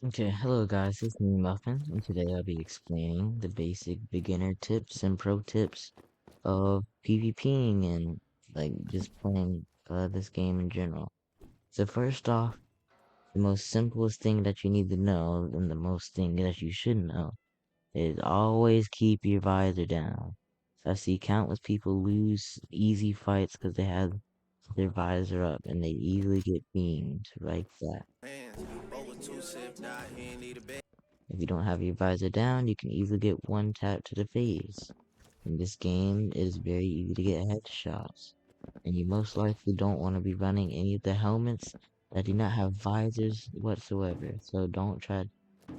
Okay, hello guys, it's me Muffin, and today I'll be explaining the basic beginner tips and pro tips of PvPing and just playing this game in general. So first off, the most simplest thing that you need to know, and the most thing that you should know, is always keep your visor down. I see countless people lose easy fights because they have their visor up and they easily get beamed like that. If you don't have your visor down, you can easily get one tap to the face. In this game, it is very easy to get headshots, and you most likely don't want to be running any of the helmets that do not have visors whatsoever. So don't try.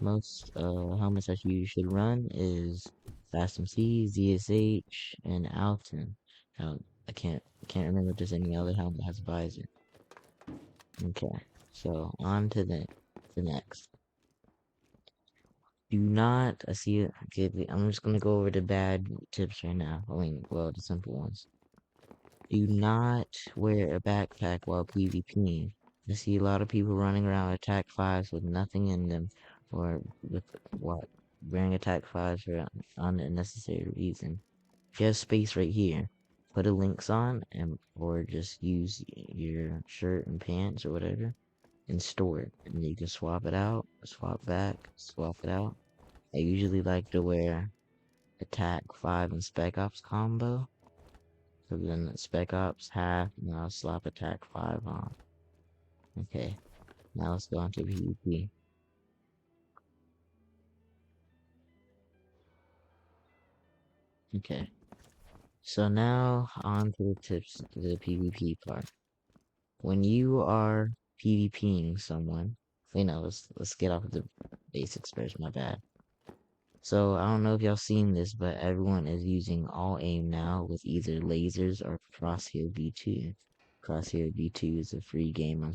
Most helmets that you should run is Fast MC, ZSH, and Alton. Now, I can't remember if there's any other helmet that has a visor. Okay, so on to the next. Do not, I see it. Okay, I'm just gonna go over the bad tips right now. I mean, well, the simple ones. Do not wear a backpack while PvPing. I see a lot of people running around with attack fives with nothing in them, or with what wearing attack fives for unnecessary reason. If you have space right here, put a links on, and or just use your shirt and pants or whatever, and store it. And you can swap it out, swap back, swap it out. I usually like to wear attack 5 and spec ops combo. So then spec ops half, and I'll slap attack 5 on. Okay, now let's go on to PvP. Okay, so now on to the tips to the PvP part. When you are PvPing someone, let's get off of the basics first, my bad. So I don't know if y'all seen this, but everyone is using all aim now with either lasers or Crosshair V2. Crosshair V2 is a free game on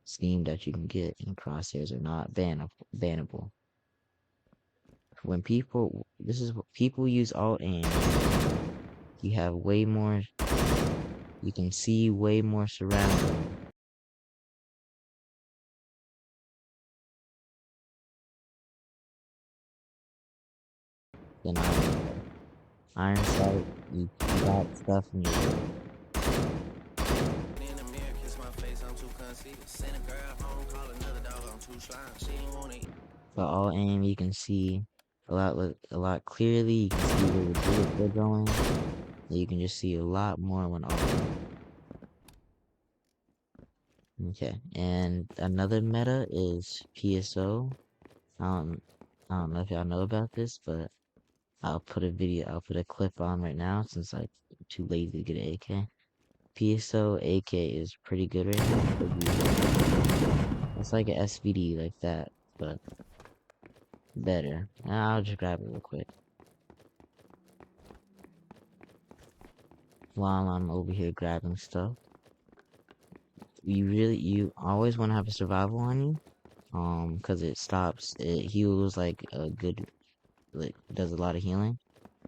Steam that you can get, and crosshairs are not bannable. When this is what people use all aim. You have way more. You can see way more surrounding than Iron Sight. Iron Sight, you got stuff in your way. But all aim, you can see a lot clearly. You can see where the bullets are going. And you can just see a lot more when all aim. Okay, and another meta is PSO. Um, I don't know if y'all know about this, but I'll put a clip on right now since I'm too lazy to get an AK. PSO AK is pretty good right now. It's like an SVD like that, but better. I'll just grab it real quick. While I'm over here grabbing stuff. You always want to have a survival on you. Cause it heals like a good, does a lot of healing.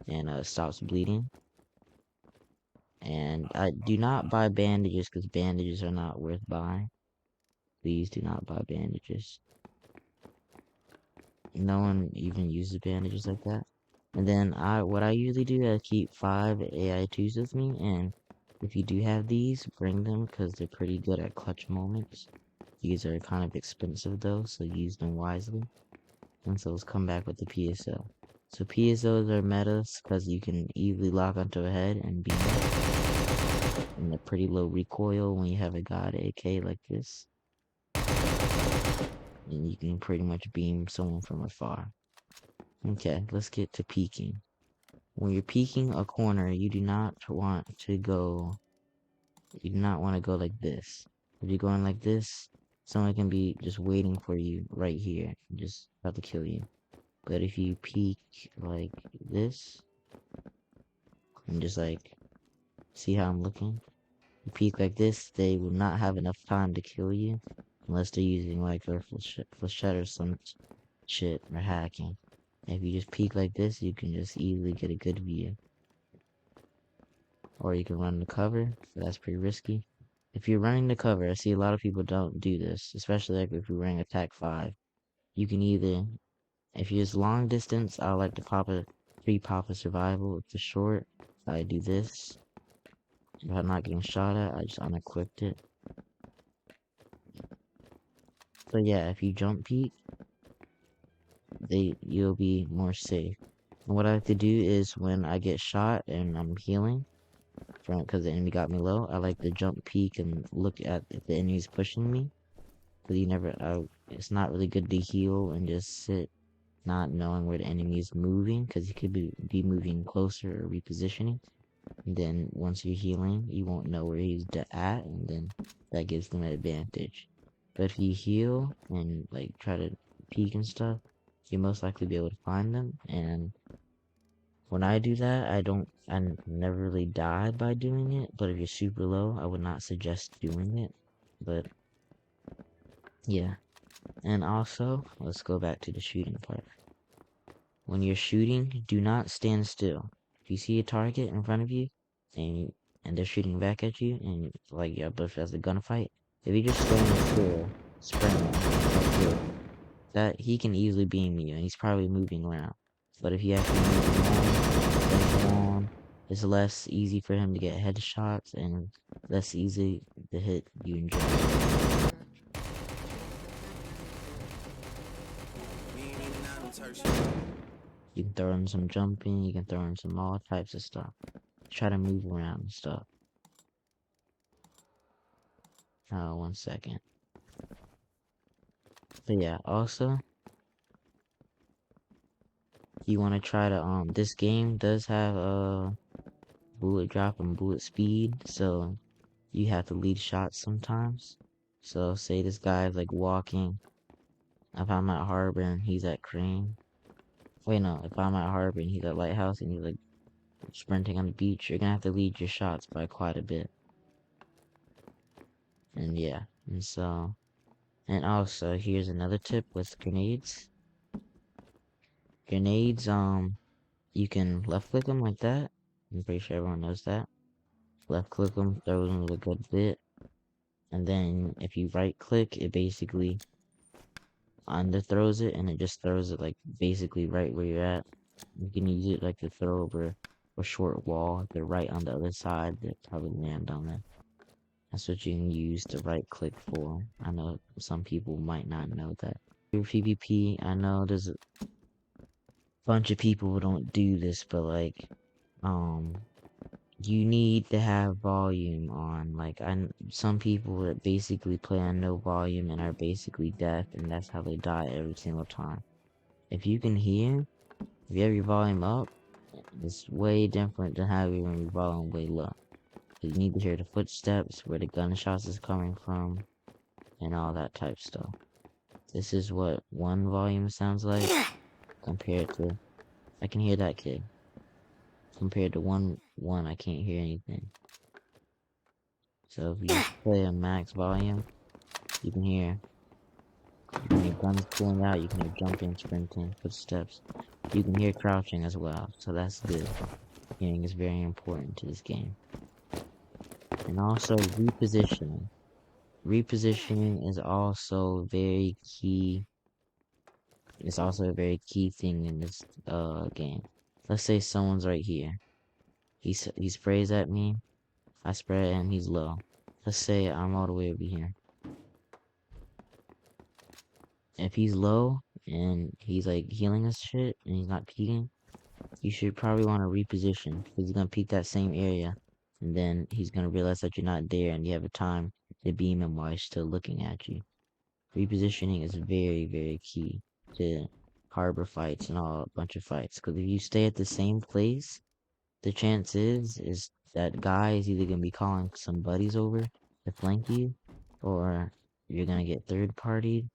And stops bleeding. And I do not buy bandages because bandages are not worth buying. Please do not buy bandages. No one even uses bandages like that. And then what I usually do is keep 5 AI2s with me, and if you do have these, bring them because they're pretty good at clutch moments. These are kind of expensive though, so use them wisely. And so let's come back with the PSO. So PSOs are metas because you can easily lock onto a head and beam and a pretty low recoil when you have a god AK like this. And you can pretty much beam someone from afar. Okay, let's get to peeking. When you're peeking a corner, you do not want to go like this. If you're going like this, someone can be just waiting for you right here, just about to kill you. But if you peek like this, and just like, see how I'm looking? You peek like this, they will not have enough time to kill you, unless they're using like their flechette or some shit, or hacking. And if you just peek like this, you can just easily get a good view. Or you can run the cover, but that's pretty risky. If you're running the cover, I see a lot of people don't do this, especially like if you're wearing attack 5. you can either, if you're long distance, I like to pop a free pop a survival. If it's short, I do this. If I'm not getting shot at, I just unequipped it. So yeah, if you jump peek, you'll be more safe. And what I like to do is when I get shot and I'm healing from because the enemy got me low, I like to jump peek and look at if the enemy's pushing me. Because it's not really good to heal and just sit not knowing where the enemy is moving because he could be moving closer or repositioning. And then once you're healing, you won't know where he's at, and then that gives them an advantage. But if you heal and like try to peek and stuff, you'll most likely be able to find them. And when I do that, I never really died by doing it. But if you're super low, I would not suggest doing it. But yeah. And also, let's go back to the shooting part. When you're shooting, do not stand still. If you see a target in front of you, and they're shooting back at you, and like you're both as a gunfight, if you just stand still, spraying them, like this, that he can easily beam you, and he's probably moving around. But if you actually move around, spraying around, it's less easy for him to get headshots and less easy to hit you in general. You can throw in some jumping, you can throw in some all types of stuff. Try to move around and stuff. Oh, 1 second. But yeah, also, you want to try to, this game does have a bullet drop and bullet speed, so you have to lead shots sometimes. So, say this guy is like walking, if I'm at Harbor and he's at Crane. Wait, no, if I'm at Harbor and he's at Lighthouse and he's like sprinting on the beach, you're gonna have to lead your shots by quite a bit. And yeah, and so, and also, here's another tip with grenades. Grenades, you can left click them like that. I'm pretty sure everyone knows that. Left click them, throw them a good bit. And then if you right click, it basically underthrows it and it just throws it like basically right where you're at. You can use it like to throw over a short wall. If they're right on the other side, they'll probably land on it. That's what you can use the right click for. I know some people might not know that. For PvP, I know there's a bunch of people who don't do this, but like, you need to have volume on. Like, some people that basically play on no volume and are basically deaf, and that's how they die every single time. If you can hear, if you have your volume up, it's way different than having your volume way low. You need to hear the footsteps, where the gunshots is coming from, and all that type stuff. This is what one volume sounds like compared to, I can hear that kid. Compared to one, I can't hear anything. So if you play a max volume, you can hear guns pulling out, you can hear jumping, sprinting, footsteps. You can hear crouching as well, so that's good. Hearing is very important to this game. And also repositioning. Repositioning is also very key. It's also a very key thing in this game. Let's say someone's right here. He sprays at me. I spray at him. He's low. Let's say I'm all the way over here. If he's low and he's like healing us shit and he's not peeking, you should probably want to reposition because he's gonna peek that same area, and then he's gonna realize that you're not there and you have a time to beam him while he's still looking at you. Repositioning is very, very key to harbor fights and all a bunch of fights. Because if you stay at the same place, the chance is that guy is either gonna be calling some buddies over to flank you, or you're gonna get third partied,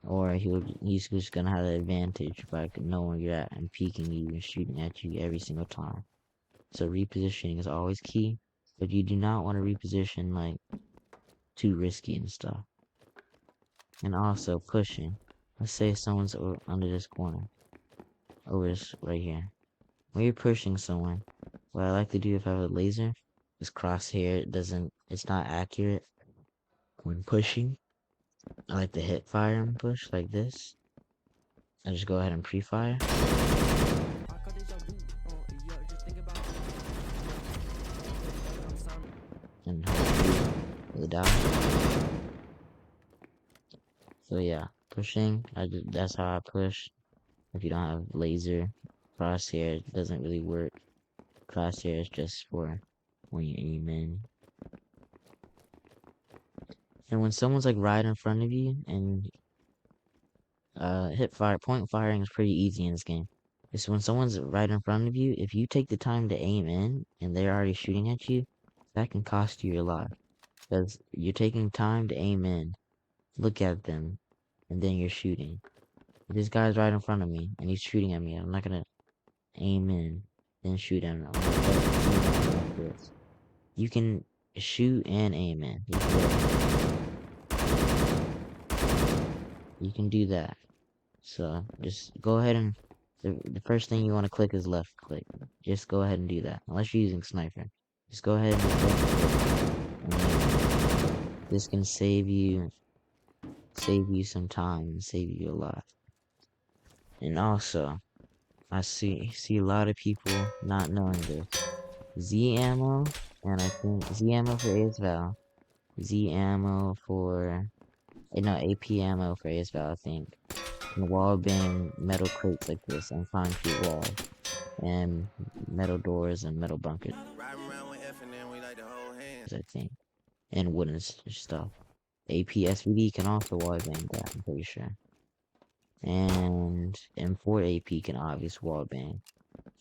or he's just gonna have the advantage by knowing where you're at and peeking you and shooting at you every single time. So repositioning is always key, but you do not want to reposition like too risky and stuff. And also pushing. Let's say someone's under this corner, over this right here. When you're pushing someone, what I like to do if I have a laser is crosshair. It's not accurate when pushing. I like to hit fire and push like this. I just go ahead and pre-fire. And hopefully they die. So yeah, pushing, that's how I push. If you don't have laser, crosshair doesn't really work. Crosshair is just for when you aim in. And when someone's like right in front of you and hip fire, point firing is pretty easy in this game. It's when someone's right in front of you, if you take the time to aim in and they're already shooting at you, that can cost you your life. Because you're taking time to aim in, look at them, and then you're shooting. If this guy's right in front of me and he's shooting at me, I'm not gonna aim in, then shoot him. I'm gonna start aiming like this. You can shoot and aim in. You can do that. So just go ahead and the first thing you want to click is left click. Just go ahead and do that. Unless you're using sniper. Just go ahead and left click. And this can save you some time and save you a lot. And also, I see a lot of people not knowing this. Z ammo, and I think Z ammo for ASVAL, Z ammo for no AP ammo for ASVAL, I think. Can wall bang metal crates like this and concrete walls and metal doors and metal bunkers, I think, and wooden stuff. AP SVD can also wall bang that, I'm pretty sure. And M4 AP can obviously wall bang.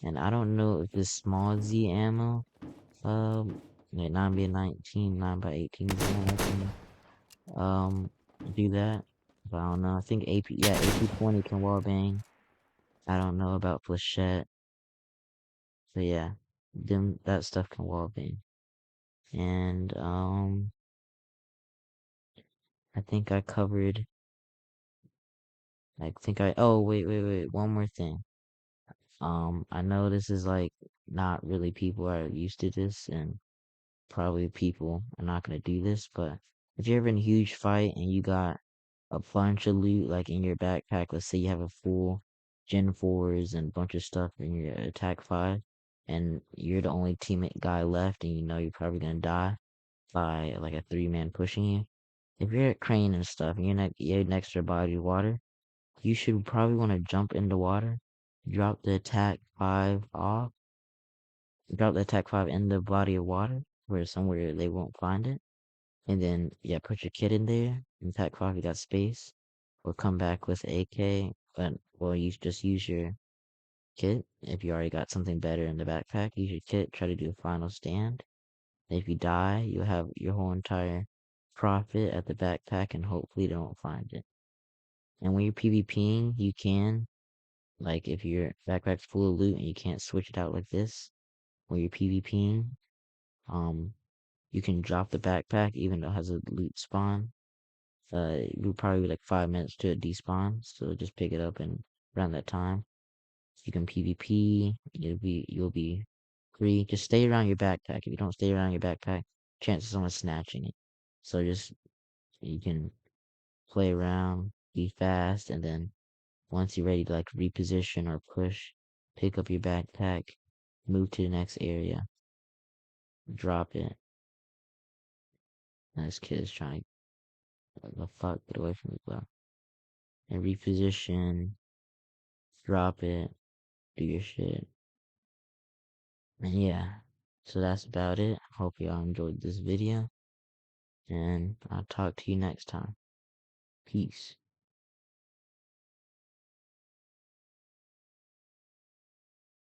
And I don't know if this small Z ammo, like 9x19, 9x18 Z ammo can, do that. But I don't know. I think AP20 can wall bang. I don't know about Flechette. But yeah, that stuff can wall bang. And I think I covered. Oh wait, one more thing. I know this is like not really people are used to this, and probably people are not gonna do this. But if you're ever in a huge fight and you got a bunch of loot like in your backpack, let's say you have a full Gen 4s and a bunch of stuff in your attack 5, and you're the only teammate guy left, and you know you're probably gonna die by like a 3-man pushing you. If you're at crane and stuff and you're next to a body of water, you should probably want to jump in the water, drop the attack 5 off, drop the attack 5 in the body of water where somewhere they won't find it. And then, yeah, put your kit in there. In attack 5, you got space. Or come back with AK. But, well, you just use your kit. If you already got something better in the backpack, use your kit. Try to do a final stand. If you die, you have your whole entire profit at the backpack and hopefully they don't find it. And when you're PvPing, you can, like if your backpack's full of loot and you can't switch it out like this, when you're PvPing, you can drop the backpack even though it has a loot spawn. It would probably be like 5 minutes to despawn, so just pick it up and around that time. You can PvP, you'll be free. Just stay around your backpack. If you don't stay around your backpack, chances of someone snatching it. So just you can play around, be fast, and then once you're ready to like reposition or push, pick up your backpack, move to the next area, drop it. And this kid is trying to what the fuck, get away from me, bro. And reposition, drop it, do your shit. And yeah, so that's about it. I hope y'all enjoyed this video, and I'll talk to you next time. Peace.